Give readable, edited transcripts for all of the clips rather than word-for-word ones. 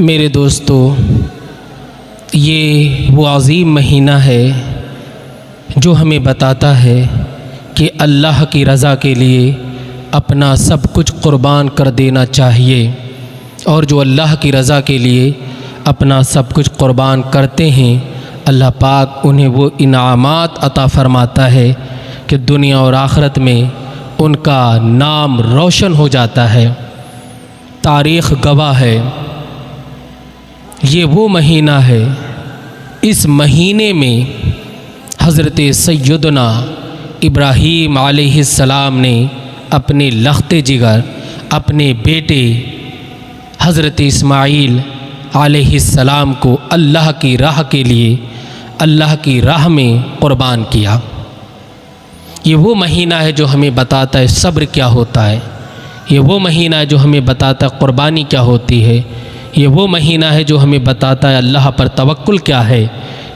मेरे दोस्तों, ये वो अज़ीम महीना है जो हमें बताता है कि अल्लाह की रज़ा के लिए अपना सब कुछ क़ुर्बान कर देना चाहिए। और जो अल्लाह की रज़ा के लिए अपना सब कुछ क़ुर्बान करते हैं, अल्लाह पाक उन्हें वो इनामात अता फ़रमाता है कि दुनिया और आखिरत में उनका नाम रोशन हो जाता है। तारीख़ गवाह है, ये वो महीना है, इस महीने में हज़रत सैयदना इब्राहीम अलैहिस्सलाम ने अपने लख्ते जिगर अपने बेटे हज़रत इस्माईल अलैहिस्सलाम को अल्लाह की राह के लिए अल्लाह की राह में क़ुर्बान किया। ये वो महीना है जो हमें बताता है सब्र क्या होता है। ये वो महीना है जो हमें बताता है क़ुर्बानी क्या होती है। ये वो महीना है जो हमें बताता है अल्लाह पर तवक्कुल क्या है।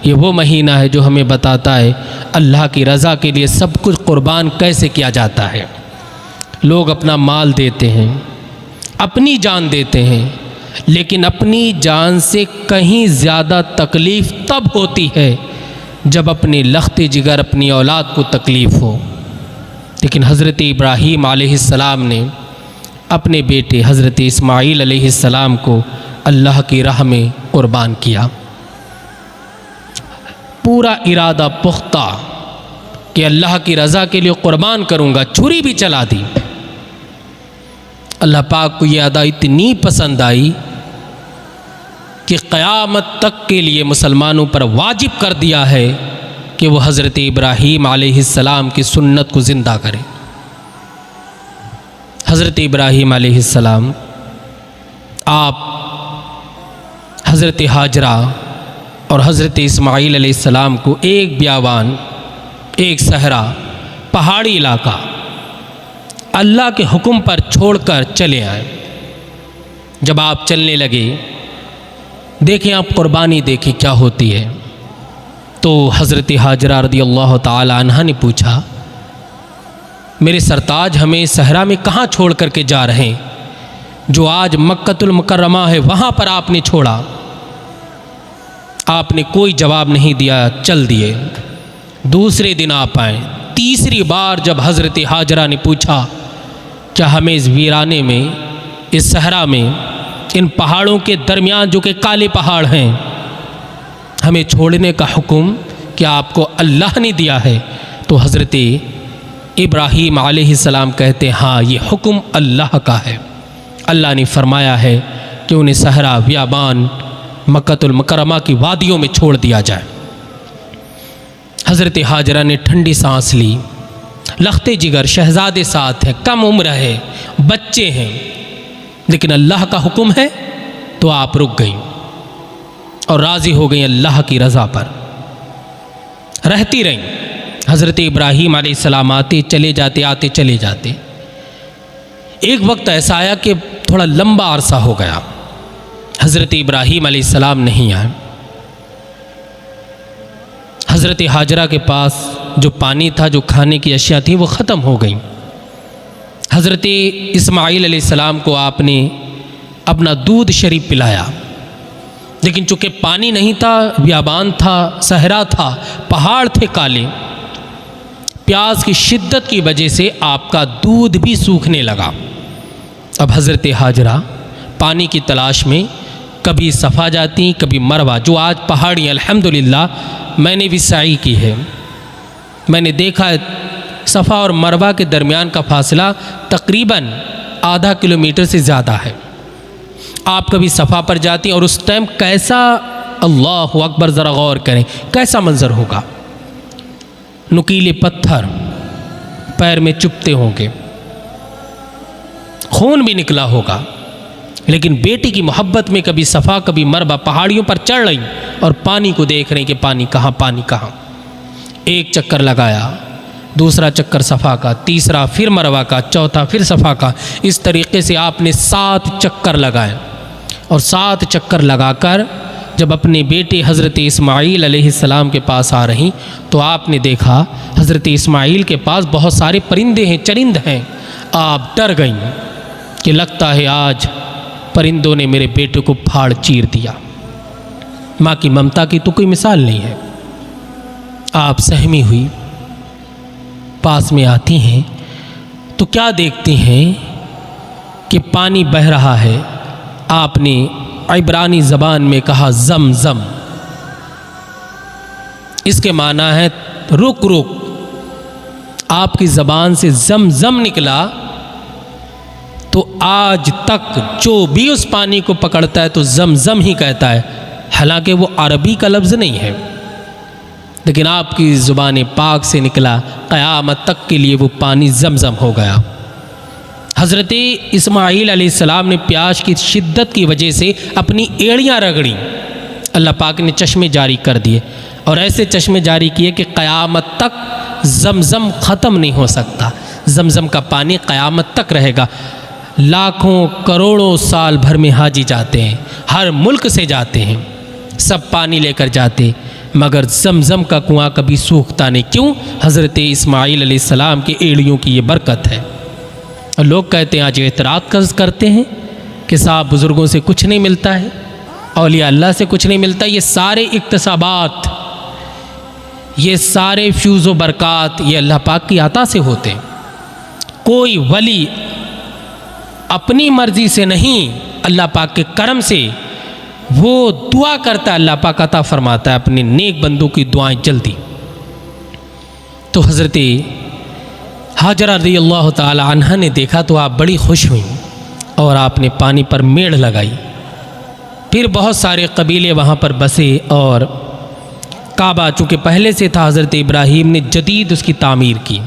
ये वो महीना है जो हमें बताता है अल्लाह की रज़ा के लिए सब कुछ क़ुर्बान कैसे किया जाता है। लोग अपना माल देते हैं, अपनी जान देते हैं, लेकिन अपनी जान से कहीं ज़्यादा तकलीफ़ तब होती है जब अपने लख्ते जिगर अपनी औलाद को तकलीफ़ हो। लेकिन हज़रत इब्राहीम अलैहिस्सलाम ने अपने बेटे हज़रत इस्माईल अलैहिस्सलाम को अल्लाह की राह में क़ुर्बान किया। पूरा इरादा पुख्ता कि अल्लाह की रज़ा के लिए क़ुर्बान करूँगा, छुरी भी चला दी। अल्लाह पाक को ये अदा इतनी पसंद आई कि क़यामत तक के लिए मुसलमानों पर वाजिब कर दिया है कि वो हज़रत इब्राहीम अलैहिस्सलाम की सुन्नत को ज़िंदा करें। हज़रत इब्राहीम अलैहिस्सलाम आप हज़रत हाजरा और हज़रत इस्माईल अलैहिस्सलाम को एक बियावान, एक सहरा, पहाड़ी इलाका अल्लाह के हुक्म पर छोड़कर चले आए। जब आप चलने लगे, देखें आप क़ुर्बानी देखें क्या होती है। तो हज़रत हाजरा रज़ियल्लाहु ताला अन्हा ने पूछा, मेरे सरताज हमें सहरा में कहाँ छोड़ कर के जा रहे हैं? जो आज मक्कतुल मुकर्रमा है वहाँ पर आपने छोड़ा। आपने कोई जवाब नहीं दिया, चल दिए। दूसरे दिन आप आए। तीसरी बार जब हज़रत हाजरा ने पूछा, क्या हमें इस वीराने में, इस सहरा में, इन पहाड़ों के दरमियान जो कि काले पहाड़ हैं, हमें छोड़ने का हुक्म क्या आपको अल्लाह ने दिया है? तो हज़रत इब्राहीम अलैहिस्सलाम कहते हैं, हाँ, ये हुक्म अल्लाह का है। अल्लाह ने फरमाया है कि उन्हें सहरा, बियाबान, मक्कतुल मुकर्रमा की वादियों में छोड़ दिया जाए। हज़रत हाजरा ने ठंडी सांस ली। लख्ते जिगर शहज़ादे साथ हैं, कम उम्र है, बच्चे हैं, लेकिन अल्लाह का हुक्म है तो आप रुक गई और राज़ी हो गई अल्लाह की रज़ा पर, रहती रहीं। हज़रत इब्राहीम अलैहिस्सलाम आते चले जाते, आते चले जाते। एक वक्त ऐसा आया कि थोड़ा लंबा अरसा हो गया, हज़रत इब्राहीम अलैहिस्सलाम नहीं आए। हज़रत हाजरा के पास जो पानी था, जो खाने की अशिया थी, वो ख़त्म हो गई। हज़रत इस्माईल अलैहिस्सलाम को आपने अपना दूध शरीफ पिलाया, लेकिन चूँकि पानी नहीं था, बियाबान था, सहरा था, पहाड़ थे काले, प्यास की शिद्दत की वजह से आपका दूध भी सूखने लगा। अब हज़रत हाजरा पानी की तलाश में कभी सफ़ा जाती, कभी मरवा, जो आज पहाड़ी अल्हम्दुलिल्लाह मैंने भी साई की है। मैंने देखा है सफ़ा और मरवा के दरमियान का फासला तकरीबन आधा किलोमीटर से ज़्यादा है। आप कभी सफ़ा पर जाती और उस टाइम कैसा, अल्लाहु अकबर, ज़रा गौर करें कैसा मंज़र होगा। नुकीले पत्थर पैर में चुभते होंगे, खून भी निकला होगा, लेकिन बेटी की मोहब्बत में कभी सफ़ा कभी मरवा पहाड़ियों पर चढ़ रही और पानी को देख रही कि पानी कहाँ, पानी कहाँ। एक चक्कर लगाया, दूसरा चक्कर सफ़ा का, तीसरा फिर मरवा का, चौथा फिर सफ़ा का। इस तरीके से आपने 7 चक्कर लगाए और 7 चक्कर लगाकर जब अपने बेटे हज़रत इस्माईल अलैहिस्सलाम के पास आ रही तो आपने देखा हज़रत इस्माईल के पास बहुत सारे परिंदे हैं, चरिंद हैं। आप डर गईं कि लगता है आज परिंदों ने मेरे बेटे को फाड़ चीर दिया। माँ की ममता की तो कोई मिसाल नहीं है। आप सहमी हुई पास में आती हैं तो क्या देखती हैं कि पानी बह रहा है। आपने इब्रानी ज़बान में कहा ज़म ज़म, इसके माना है रुक रुक। आपकी ज़बान से ज़म ज़म निकला तो आज तक जो भी उस पानी को पकड़ता है तो ज़म ज़म ही कहता है, हालांकि वो अरबी का लफ्ज़ नहीं है, लेकिन आपकी ज़ुबान पाक से निकला, क़यामत तक के लिए वो पानी ज़मज़म हो गया। हज़रत इस्माईल अलैहिस्सलाम ने प्यास की शिद्दत की वजह से अपनी एड़ियाँ रगड़ी, अल्लाह पाक ने चश्मे जारी कर दिए और ऐसे चश्मे जारी किए कि क़यामत तक ज़मज़म ख़त्म नहीं हो सकता। ज़मज़म का पानी क़यामत तक रहेगा। लाखों करोड़ों साल भर में हाजी जाते हैं, हर मुल्क से जाते हैं, सब पानी लेकर जाते, मगर ज़मज़म का कुआं कभी सूखता नहीं। क्यों? हज़रत इस्माईल अलैहिस्सलाम की एड़ियों की ये बरकत है। और लोग कहते हैं, आज एतराज़ करते हैं कि साहब बुज़ुर्गों से कुछ नहीं मिलता है, औलिया अल्लाह से कुछ नहीं मिलता। ये सारे इक्तसाबात, ये सारे फ्यूज़ व बरक़ात ये अल्लाह पाक की अता से होते हैं। कोई वली अपनी मर्ज़ी से नहीं, अल्लाह पाक के करम से वो दुआ करता है, अल्लाह पाक अता फरमाता है अपने नेक बंदों की दुआएं जल्दी। तो हज़रत हाजरा रज़ियल्लाहु ताला अन्हा ने देखा तो आप बड़ी खुश हुई और आपने पानी पर मेड़ लगाई। फिर बहुत सारे कबीले वहाँ पर बसे और काबा चूँकि पहले से था, हज़रत इब्राहीम ने जदीद उसकी तामीर की।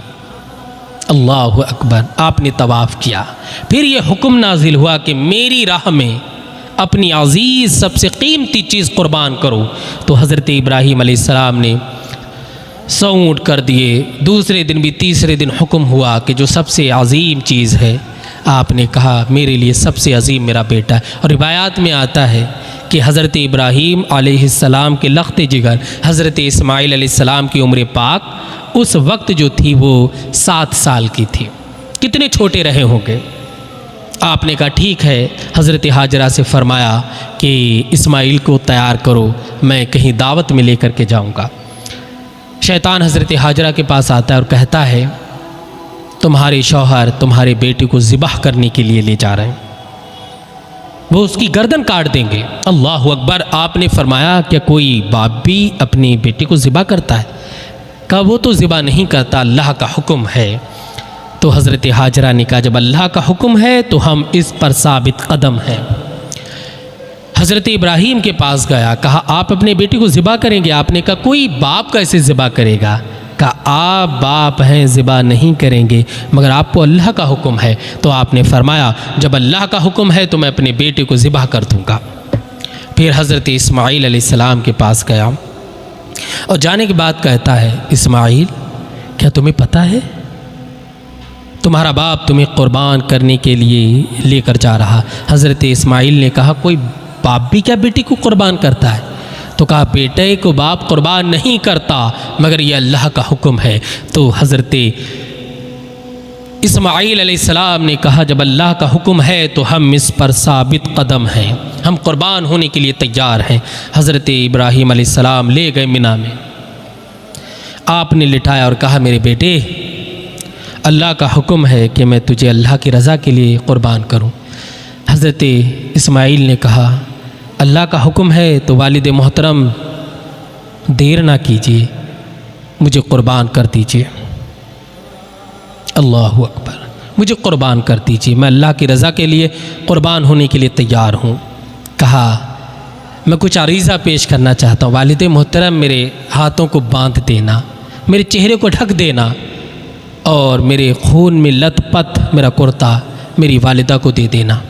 अल्लाहु अकबर, आपने तवाफ़ किया। फिर ये हुक्म नाजिल हुआ कि मेरी राह में अपनी अज़ीज़ सबसे कीमती चीज़ कुर्बान करो। तो हज़रत इब्राहीम अलैहिस्सलाम ने 100 ऊँट कर दिए। दूसरे दिन भी, तीसरे दिन हुक्म हुआ कि जो सबसे अज़ीम चीज़ है, आपने कहा मेरे लिए सबसे अज़ीम मेरा बेटा है। और रिवायात में आता है कि हज़रत इब्राहीम अलैहिस्सलाम के लख्त जिगर हज़रत इस्माईल अलैहिस्सलाम की उम्र पाक उस वक्त जो थी वो 7 साल की थी। कितने छोटे रहे होंगे। आपने कहा ठीक है। हज़रत हाजरा से फ़रमाया कि इस्माईल को तैयार करो, मैं कहीं दावत में लेकर के जाऊंगा। शैतान हज़रत हाजरा के पास आता है और कहता है, तुम्हारे शौहर तुम्हारे बेटे को ज़िबाह करने के लिए ले जा रहे हैं, वो उसकी गर्दन काट देंगे। अल्लाह अकबर। आपने फरमाया क्या कोई बाप भी अपने बेटे को ज़िबाह करता है? कहा वो तो ज़िबाह नहीं करता, अल्लाह का हुक्म है। तो हज़रत हाजरा ने कहा जब अल्लाह का हुक्म है तो हम इस पर साबित कदम हैं। हज़रत इब्राहीम के पास गया, कहा आप अपने बेटे को ज़िबाह करेंगे? आपने कहा कोई बाप कैसे ज़िबाह करेगा? कहा आप बाप हैं, ज़िबाह नहीं करेंगे, मगर आपको अल्लाह का हुक्म है। तो आपने फरमाया जब अल्लाह का हुक्म है तो मैं अपने बेटे को ज़िबाह कर दूँगा। फिर हज़रत इस्माईल अलैहिस्सलाम के पास गया और जाने के बाद कहता है, इस्माईल क्या तुम्हें पता है तुम्हारा बाप तुम्हें क़ुरबान करने के लिए लेकर जा रहा? हज़रत इस्माईल ने कहा कोई बाप भी क्या बेटी को क़ुरबान करता है? तो कहा बेटे को बाप क़ुरबान नहीं करता, मगर ये अल्लाह का हुक्म है। तो हज़रत इस्माईल अलैहिस्सलाम ने कहा जब अल्लाह का हुक्म है तो हम इस पर साबित कदम हैं, हम क़ुरबान होने के लिए तैयार हैं। हज़रत इब्राहीम अलैहिस्सलाम ले गए मिना में, आपने लिटाया और कहा मेरे बेटे अल्लाह का हुक्म है कि मैं तुझे अल्लाह की रज़ा के लिए क़ुरबान करूं। हज़रत इस्माईल ने कहा अल्लाह का हुक्म है तो वालिद मोहतरम देर ना कीजिए, मुझे क़ुरबान कर दीजिए। अल्लाहु अकबर, मुझे क़ुरबान कर दीजिए, मैं अल्लाह की रज़ा के लिए क़ुरबान होने के लिए तैयार हूँ। कहा मैं कुछ अरीज़ा पेश करना चाहता हूँ। वालिद मोहतरम मेरे हाथों को बांध देना, मेरे चेहरे को ढक देना और मेरे खून में लथपथ मेरा कुर्ता मेरी वालिदा को दे देना।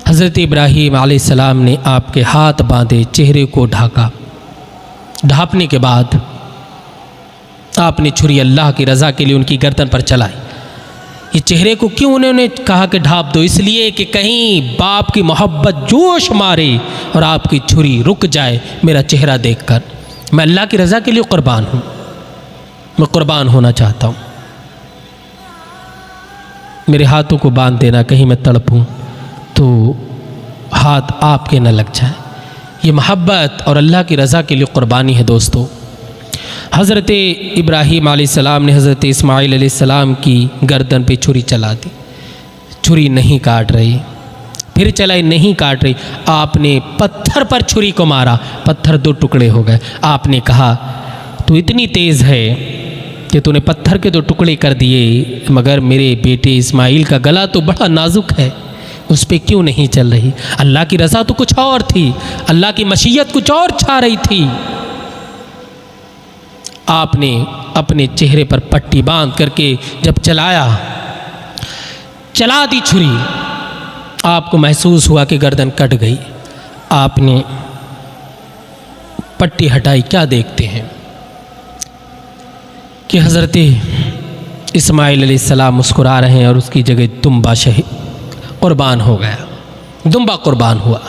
हज़रत इब्राहीम अलैहिस्सलाम ने आपके हाथ बांधे, चेहरे को ढाका। ढाँपने के बाद आपने छुरी अल्लाह की रज़ा के लिए उनकी गर्दन पर चलाई। ये चेहरे को क्यों उन्होंने कहा कि ढाँप दो? इसलिए कि कहीं बाप की मोहब्बत जोश मारे और आपकी छुरी रुक जाए मेरा चेहरा देखकर। मैं अल्लाह की रज़ा के लिए क़ुरबान हूँ, मैं क़ुरबान होना चाहता हूँ, मेरे हाथों को बांध देना कहीं मैं तड़पूँ। तो हाथ आपके न लग जाए। ये मोहब्बत और अल्लाह की रज़ा के लिए क़ुरबानी है दोस्तों। हज़रत इब्राहीम अलैहिस्सलाम ने हज़रत इस्माईल अलैहिस्सलाम की गर्दन पे छुरी चला दी, छुरी नहीं काट रही, फिर चलाई नहीं काट रही। आपने पत्थर पर छुरी को मारा, पत्थर 2 टुकड़े हो गए। आपने कहा तू इतनी तेज़ है कि तूने पत्थर के 2 टुकड़े कर दिए, मगर मेरे बेटे इस्माईल का गला तो बड़ा नाजुक है, उस पर क्यों नहीं चल रही? अल्लाह की रज़ा तो कुछ और थी, अल्लाह की मशीयत कुछ और छा रही थी। आपने अपने चेहरे पर पट्टी बांध करके जब चला दी छुरी, आपको महसूस हुआ कि गर्दन कट गई। आपने पट्टी हटाई, क्या देखते हैं कि हज़रत इस्माईल अलैहिस्सलाम मुस्कुरा रहे हैं और उसकी जगह दुम्बा कुर्बान हो गया, दुम्बा कुर्बान हुआ।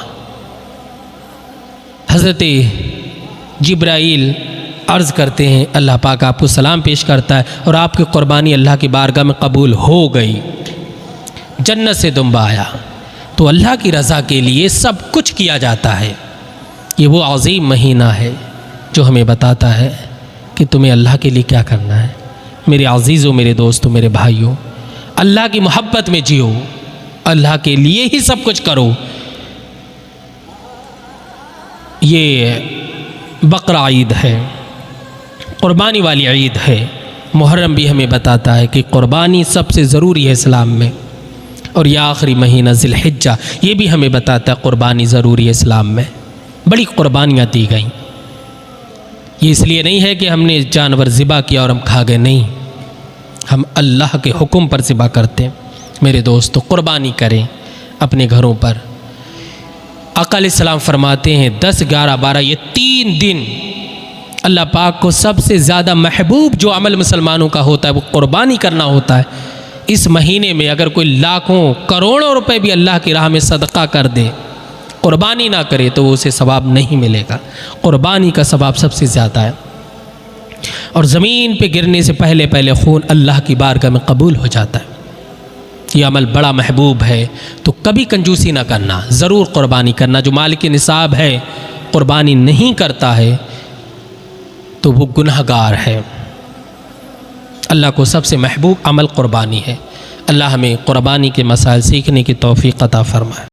हज़रत जिब्राईल अर्ज़ करते हैं, अल्लाह पाक आपको सलाम पेश करता है और आपकी क़ुरबानी अल्लाह की बारगाह में कबूल हो गई, जन्नत से दुम्बा आया। तो अल्लाह की रज़ा के लिए सब कुछ किया जाता है। ये वो अज़ीम महीना है जो हमें बताता है कि तुम्हें अल्लाह के लिए क्या करना है। मेरे अज़ीज़ों, मेरे दोस्तों, मेरे भाइयों, अल्लाह की मोहब्बत में जियो, अल्लाह के लिए ही सब कुछ करो। ये बकरा ईद है, क़ुरबानी वाली ईद है। मुहर्रम भी हमें बताता है कि क़ुरबानी सबसे ज़रूरी है इस्लाम में। और यह आखिरी महीना ज़िलहिज्जा, ये भी हमें बताता है क़ुरबानी ज़रूरी है इस्लाम में। बड़ी क़ुरबानियाँ दी गई। ये इसलिए नहीं है कि हमने जानवर ज़िबा किया और हम खा गए, नहीं, हम अल्लाह के हुक्म पर ज़िबा करते हैं। मेरे दोस्तों, क़ुरबानी करें अपने घरों पर। आका अलैहिस्सलाम फरमाते हैं 10, 11, 12 ये 3 दिन अल्लाह पाक को सबसे ज़्यादा महबूब जो अमल मुसलमानों का होता है वो क़ुरबानी करना होता है। इस महीने में अगर कोई लाखों करोड़ों रुपए भी अल्लाह की राह में सदका कर दे, क़ुरबानी ना करे तो उसे सवाब नहीं मिलेगा। क़ुरबानी का सवाब सबसे ज़्यादा है। और ज़मीन पे गिरने से पहले पहले खून अल्लाह की बारगाह में कबूल हो जाता है। ये अमल बड़ा महबूब है, तो कभी कंजूसी ना करना, ज़रूर क़ुरबानी करना। जो मालिक निसाब है क़ुरबानी नहीं करता है तो वो गुनहगार है। अल्लाह को सबसे महबूब अमल क़ुरबानी है। अल्लाह हमें क़ुरबानी के मसाइल सीखने की तौफ़ीक़ अता फ़रमाए।